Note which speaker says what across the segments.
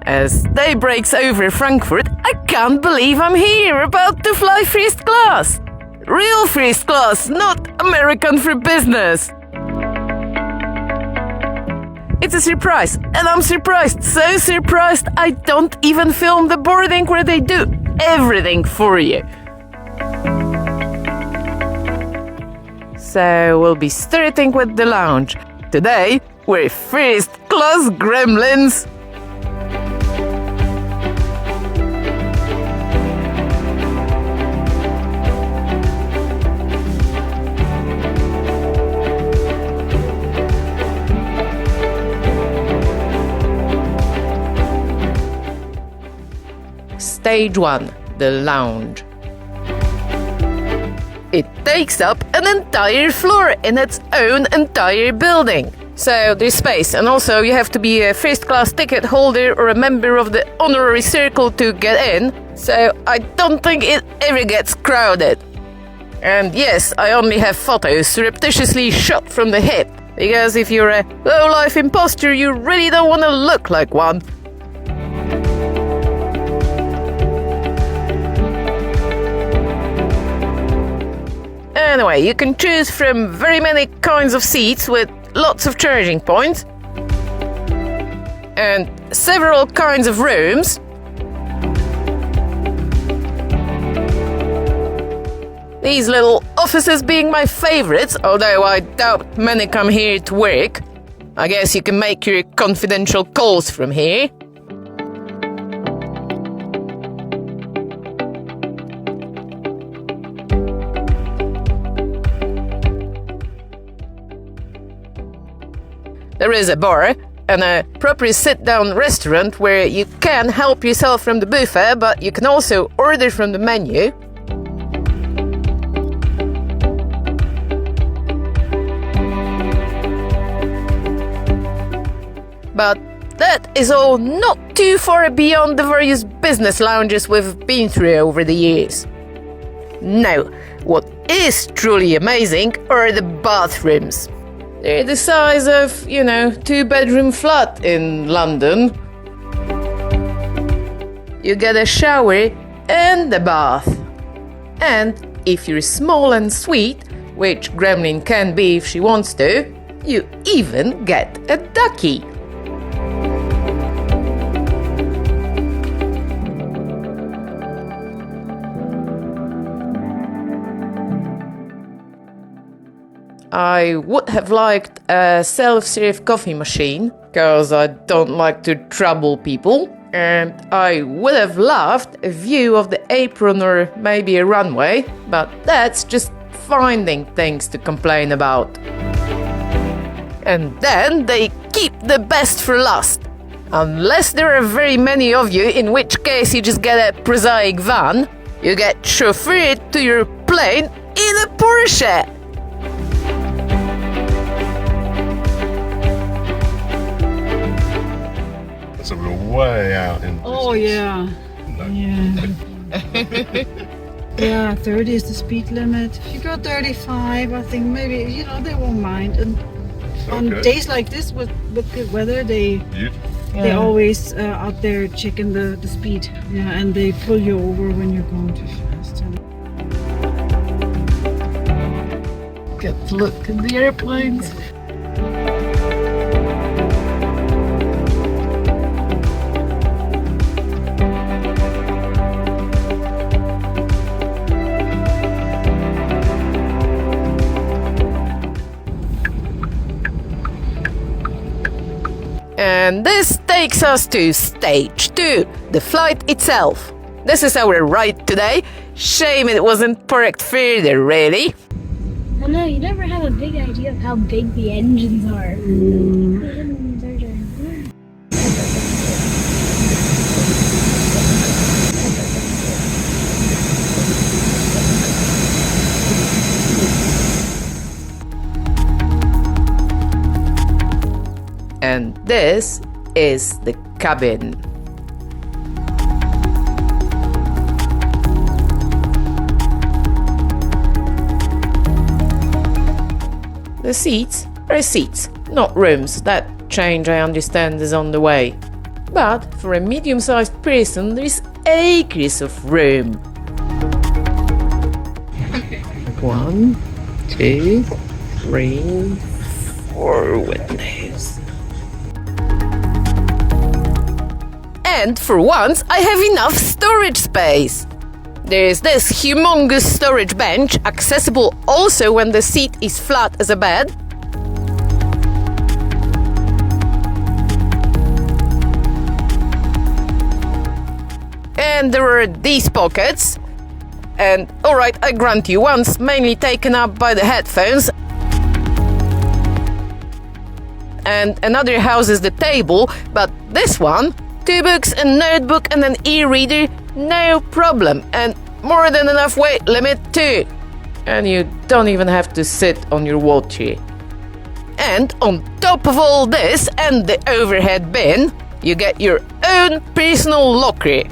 Speaker 1: As day breaks over Frankfurt, I can't believe I'm here about to fly first class. Real first class, not American for business. It's a surprise, and I'm surprised, so surprised I don't even film the boarding where they do everything for you. So we'll be starting with the lounge. Today, we're first class gremlins. Stage 1, the lounge. It takes up an entire floor in its own entire building. So there's space, and also you have to be a first class ticket holder or a member of the honorary circle to get in. So I don't think it ever gets crowded. And yes, I only have photos surreptitiously shot from the hip, because if you're a low-life imposter, you really don't want to look like one. Anyway, you can choose from very many kinds of seats with lots of charging points and several kinds of rooms. These little offices being my favorites, although I doubt many come here to work. I guess you can make your confidential calls from here. There is a bar and a proper sit-down restaurant where you can help yourself from the buffet, but you can also order from the menu. But that is all not too far beyond the various business lounges we've been through over the years. Now, what is truly amazing are the bathrooms. They're the size of, 2-bedroom flat in London. You get a shower and a bath. And if you're small and sweet, which Gremlin can be if she wants to, you even get a ducky. I would have liked a self-serve coffee machine, because I don't like to trouble people, and I would have loved a view of the apron or maybe a runway, but that's just finding things to complain about. And then they keep the best for last. Unless there are very many of you, in which case you just get a prosaic van, you get chauffeured to your plane in a Porsche.
Speaker 2: So we're way out in.
Speaker 3: Oh yeah.
Speaker 2: No.
Speaker 3: Yeah. Yeah, 30 is the speed limit. If you go 35, I think maybe they won't mind. And on days like this with good weather, they always out there checking the speed. Yeah, and they pull you over when you're going too fast.
Speaker 1: Get to look at the airplanes. And this takes us to stage 2, the flight itself. This is our ride today. Shame it wasn't parked further, really.
Speaker 4: I know, you never have a big idea of how big the engines are.
Speaker 1: And this is the cabin. The seats are seats, not rooms. That change, I understand, is on the way. But for a medium-sized person, there is acres of room. 1, 2, 3, 4 windows. And for once, I have enough storage space. There's this humongous storage bench, accessible also when the seat is flat as a bed. And there are these pockets. And alright, I grant you, once mainly taken up by the headphones. And another houses the table, but this one, 2 books, a notebook and an e-reader, no problem. And more than enough weight limit too. And you don't even have to sit on your wheelchair. And on top of all this and the overhead bin, you get your own personal locker.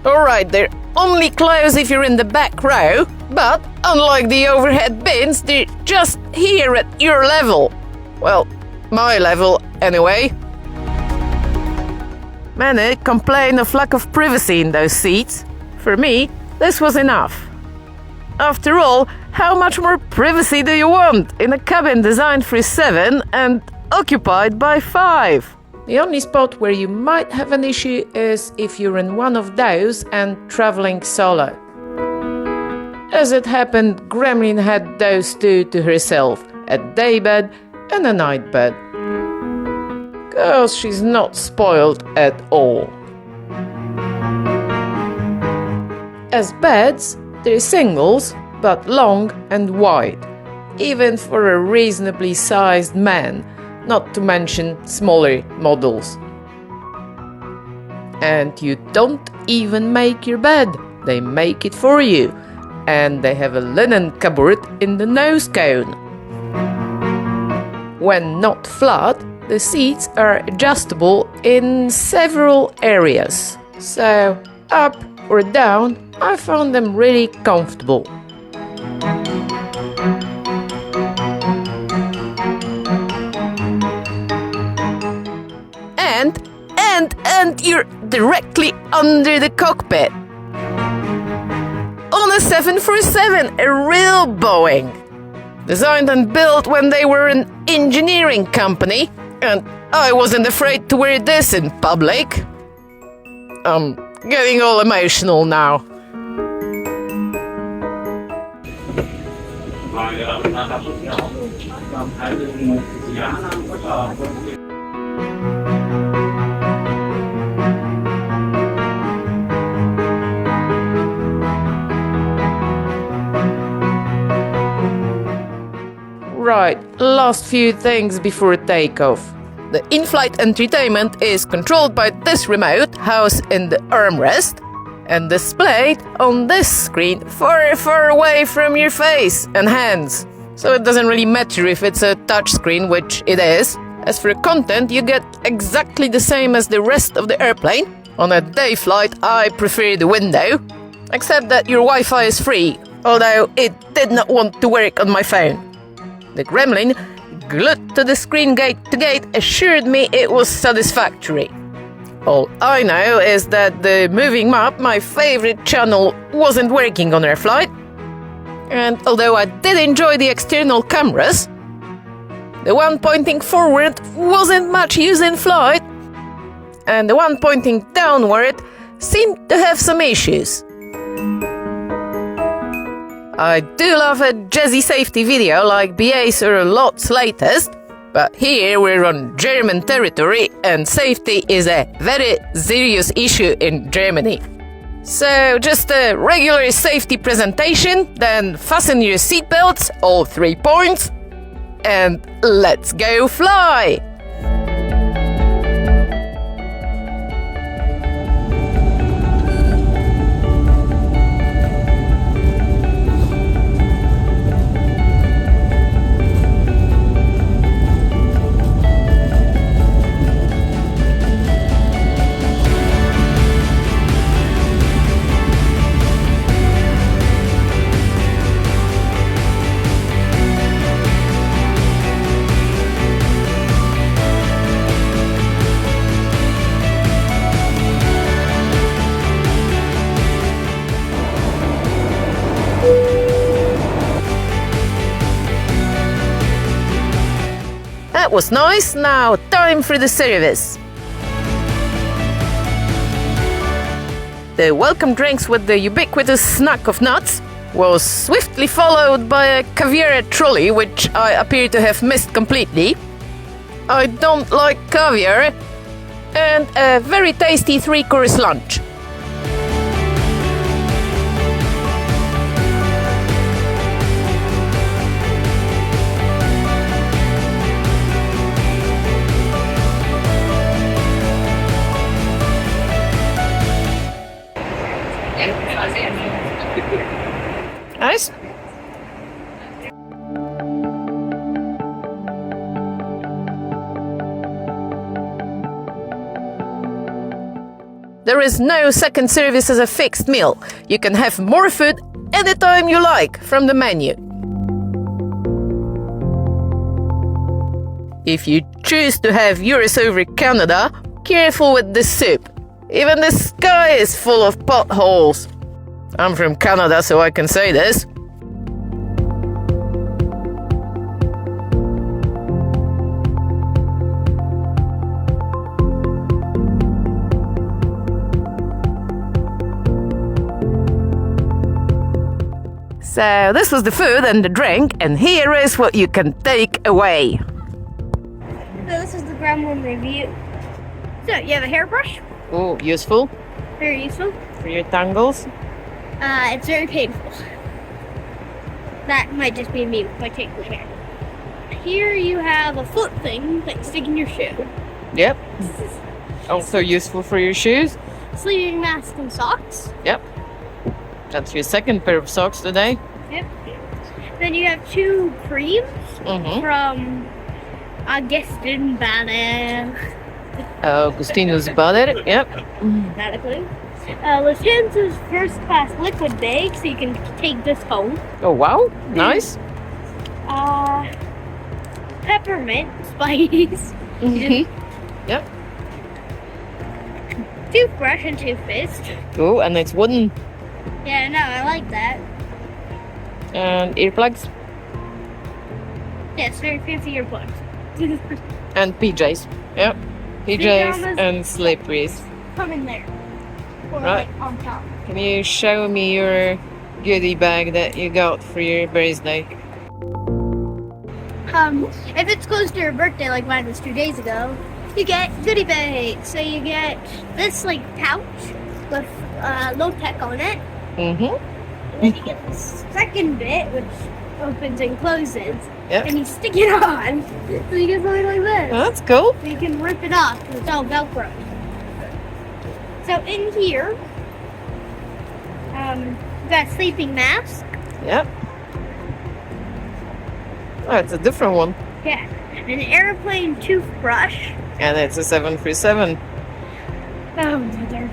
Speaker 1: Alright, they're only closed if you're in the back row, but unlike the overhead bins, they're just here at your level. Well, my level anyway. Many complain of lack of privacy in those seats. For me, this was enough. After all, how much more privacy do you want in a cabin designed for 7 and occupied by 5? The only spot where you might have an issue is if you're in one of those and traveling solo. As it happened, Gremlin had those two to herself, a daybed and a nightbed. 'Cause she's not spoiled at all. As beds, they're singles, but long and wide, even for a reasonably sized man, not to mention smaller models. And you don't even make your bed, they make it for you, and they have a linen cupboard in the nose cone. When not flat, the seats are adjustable in several areas, so up or down, I found them really comfortable. And you're directly under the cockpit. On a 747, a real Boeing. Designed and built when they were an engineering company, and I wasn't afraid to wear this in public. I'm getting all emotional now. Right, last few things before takeoff. The in-flight entertainment is controlled by this remote housed in the armrest and displayed on this screen far, far away from your face and hands. So it doesn't really matter if it's a touchscreen, which it is. As for content, you get exactly the same as the rest of the airplane. On a day flight, I prefer the window, except that your Wi-Fi is free, although it did not want to work on my phone. The Gremlin, glued to the screen gate to gate, assured me it was satisfactory. All I know is that the moving map, my favorite channel, wasn't working on our flight. And although I did enjoy the external cameras, the one pointing forward wasn't much use in flight, and the one pointing downward seemed to have some issues. I do love a jazzy safety video like BA's or Lot's latest, but here we're on German territory and safety is a very serious issue in Germany. So just a regular safety presentation, then fasten your seatbelts, all 3 points, and let's go fly! was nice. Now time for the service. The welcome drinks with the ubiquitous snack of nuts was swiftly followed by a caviar trolley, which I appear to have missed completely. I don't like caviar. And a very tasty 3-course lunch. Nice. There is no second service as a fixed meal. You can have more food anytime you like from the menu. If you choose to have yours over Canada, careful with the soup. Even the sky is full of potholes. I'm from Canada, so I can say this. So this was the food and the drink, and here is what you can take away.
Speaker 4: So this is the Gremlin review. So you have a hairbrush.
Speaker 1: Oh, useful
Speaker 4: Very useful.
Speaker 1: for your tangles.
Speaker 4: It's very painful. That might just be me with my tangled hair. Here you have a foot thing that you stick in your shoe.
Speaker 1: Yep. Also useful for your shoes.
Speaker 4: Sleeping mask and socks.
Speaker 1: Yep. That's your second pair of socks today.
Speaker 4: Yep. Then you have 2 creams from Augustin Banner.
Speaker 1: Augustinus Bader. Yep.
Speaker 4: Not a clue. Lufthansa's first class liquid bag, so you can take this home.
Speaker 1: Oh wow, nice.
Speaker 4: Peppermint spice.
Speaker 1: Yep.
Speaker 4: Toothbrush and toothpaste.
Speaker 1: Oh, and it's wooden.
Speaker 4: Yeah, no, I like that.
Speaker 1: And earplugs.
Speaker 4: Yes, very fancy earplugs.
Speaker 1: And PJs. Yep. PJs
Speaker 4: Pajamas.
Speaker 1: and slipperies.
Speaker 4: Come in there. Or
Speaker 1: Right.
Speaker 4: like on top.
Speaker 1: Can you show me your goodie bag that you got for your birthday?
Speaker 4: If it's close to your birthday, like mine was 2 days ago, you get goodie bags. So you get this like pouch with low tech on it.
Speaker 1: Mm-hmm.
Speaker 4: And then you get the second bit, which opens and closes.
Speaker 1: Yep.
Speaker 4: And you stick it on. So you get something like this.
Speaker 1: Oh, that's cool.
Speaker 4: So you can rip it off because it's all Velcro. So in here, you got a sleeping mask.
Speaker 1: Yep. Oh, it's a different one.
Speaker 4: Yeah. An airplane toothbrush.
Speaker 1: And it's a 737.
Speaker 4: Oh, mother.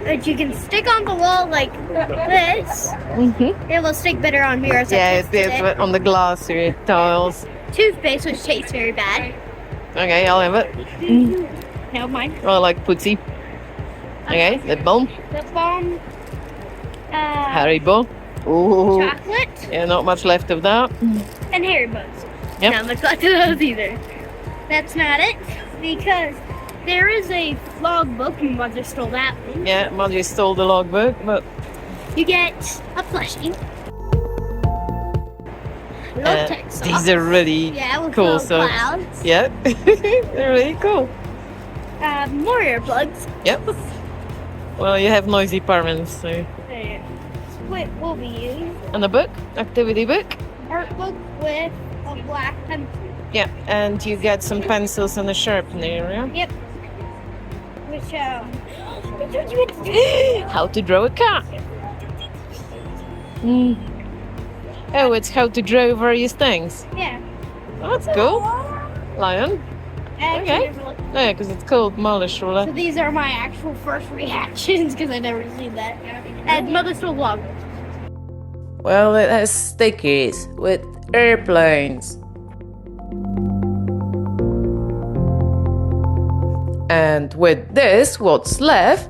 Speaker 4: That you can stick on the wall like this.
Speaker 1: Mm-hmm.
Speaker 4: It will stick better on mirrors.
Speaker 1: Yeah, it's on the glass or your tiles.
Speaker 4: Toothpaste, which tastes very bad.
Speaker 1: Okay, I'll have it.
Speaker 4: No, mine.
Speaker 1: I like Putzi. Okay, lip balm.
Speaker 4: Lip balm.
Speaker 1: Haribo. Ooh.
Speaker 4: Chocolate.
Speaker 1: Yeah, not much left of that.
Speaker 4: And Haribo's.
Speaker 1: Yep.
Speaker 4: Not much left of those either. That's not it, because there is a logbook. My mother stole that one.
Speaker 1: Yeah, Mother stole the logbook, but
Speaker 4: You get a plushie. Low-tech socks.
Speaker 1: these are really
Speaker 4: Yeah, with
Speaker 1: cool
Speaker 4: little
Speaker 1: socks.
Speaker 4: clouds.
Speaker 1: Yeah, they're really cool.
Speaker 4: More earplugs.
Speaker 1: Yep. Well, you have noisy parents, so.
Speaker 4: What will be used?
Speaker 1: And a book, activity book.
Speaker 4: Art book with a black pencil.
Speaker 1: Yeah, and you get some pencils and a sharpener. Yeah?
Speaker 4: Yep. Which what you meant to do?
Speaker 1: How to draw a cat. Oh, it's how to draw various things.
Speaker 4: Yeah.
Speaker 1: Oh, that's cool. Lion.
Speaker 4: I
Speaker 1: Okay.
Speaker 4: never looked.
Speaker 1: Yeah, because it's called Malishula.
Speaker 4: So these are my actual first reactions because I never seen that. And Mother Still Vlog.
Speaker 1: Well, it has stickers with airplanes. And with this, what's left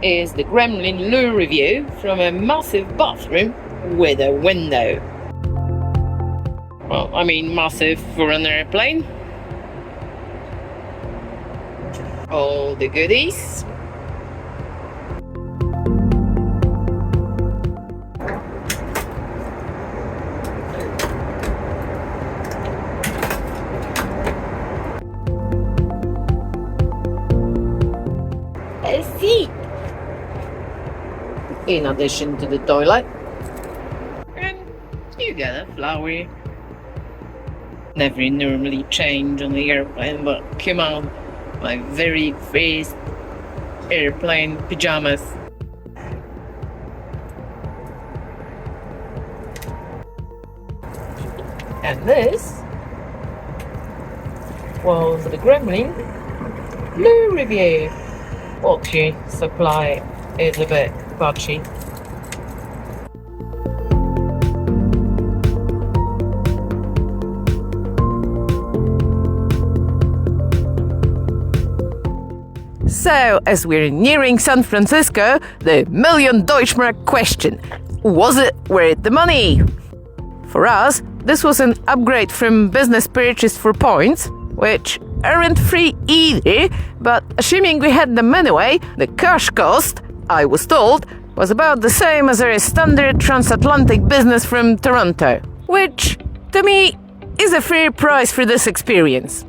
Speaker 1: is the Gremlin loo review from a massive bathroom with a window. Well, I mean massive for an airplane. All the goodies.
Speaker 4: A seat.
Speaker 1: In addition to the toilet. And you get a flower. Never normally change on the airplane, but come on, my very first airplane pajamas. And this was the Gremlin Blue Review. Water supply is a bit patchy. So, as we're nearing San Francisco, the million Deutschmark question: was it worth the money? For us, this was an upgrade from business purchase for points, which aren't free either, but assuming we had them anyway, the cash cost, I was told, was about the same as our standard transatlantic business from Toronto, which, to me, is a fair price for this experience.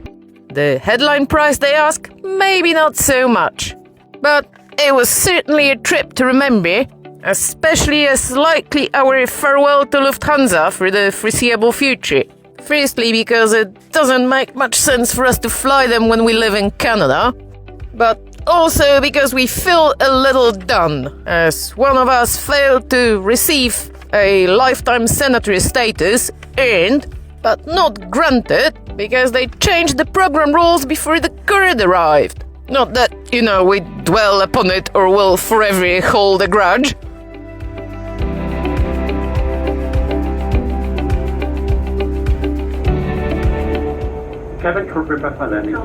Speaker 1: The headline price they ask, maybe not so much. But it was certainly a trip to remember, especially as likely our farewell to Lufthansa for the foreseeable future. Firstly, because it doesn't make much sense for us to fly them when we live in Canada, but also because we feel a little done, as one of us failed to receive a lifetime senator status, earned, but not granted, because they changed the program rules before the current arrived. Not that, we dwell upon it or will forever hold a grudge.
Speaker 5: Cabin crew prepare for landing.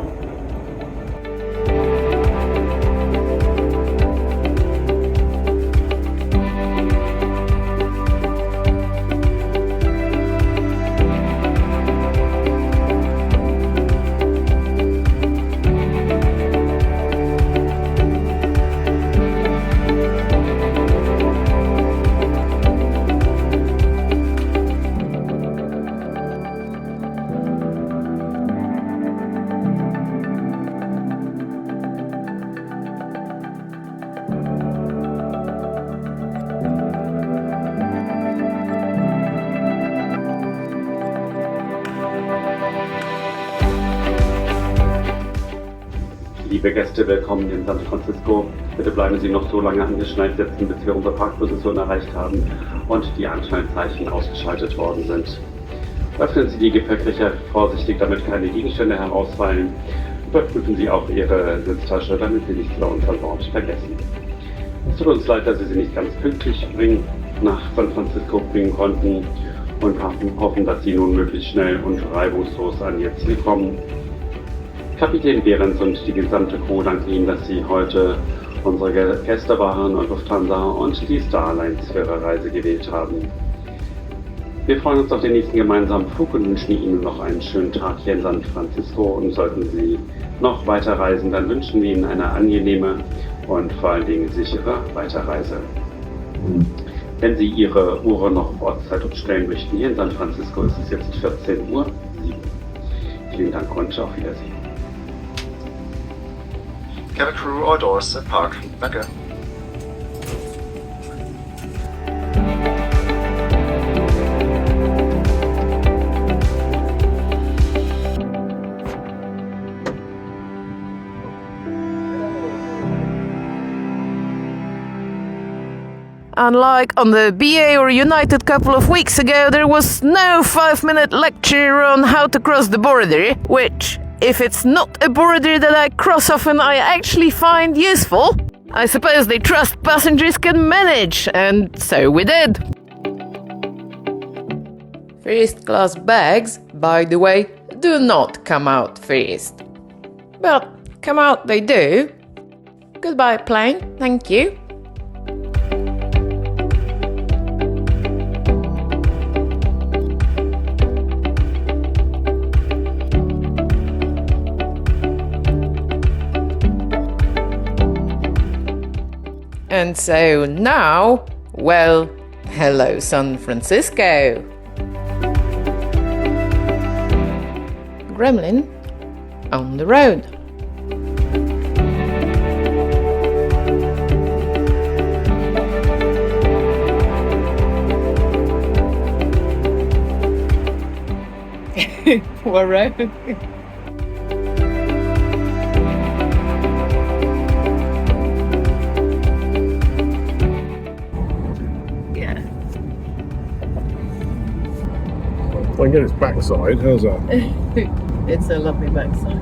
Speaker 5: Liebe Gäste, willkommen in San Francisco. Bitte bleiben Sie noch so lange angeschnallt sitzen, bis wir unsere Parkposition erreicht haben und die Anschnallzeichen ausgeschaltet worden sind. Öffnen Sie die Gepäcklöcher vorsichtig, damit keine Gegenstände herausfallen. Überprüfen Sie auch Ihre Sitztasche, damit Sie nichts bei uns an Bord vergessen. Es tut uns leid, dass wir Sie nicht ganz pünktlich nach San Francisco bringen konnten und hoffen, dass Sie nun möglichst schnell und reibungslos an Ihr Ziel kommen. Kapitän Behrens und die gesamte Crew danken Ihnen, dass Sie heute unsere Gäste waren und Lufthansa und die Star Alliance für Ihre Reise gewählt haben. Wir freuen uns auf den nächsten gemeinsamen Flug und wünschen Ihnen noch einen schönen Tag hier in San Francisco, und sollten Sie noch weiter reisen, dann wünschen wir Ihnen eine angenehme und vor allen Dingen sichere Weiterreise. Wenn Sie Ihre Uhr noch auf Ortszeit umstellen möchten, hier in San Francisco ist es jetzt 14:07 Uhr. Vielen Dank und auf Wiedersehen.
Speaker 6: Cabin crew, all doors at park. Danke.
Speaker 1: Unlike on the BA or United couple of weeks ago, there was no 5-minute lecture on how to cross the border, which, if it's not a border that I cross often, I actually find useful. I suppose they trust passengers can manage, and so we did. First class bags, by the way, do not come out first. But come out they do. Goodbye, plane. Thank you. And so now, well, hello San Francisco. Gremlin on the road. What road? Yeah.
Speaker 2: I can get its backside. How's that?
Speaker 1: It's a lovely backside.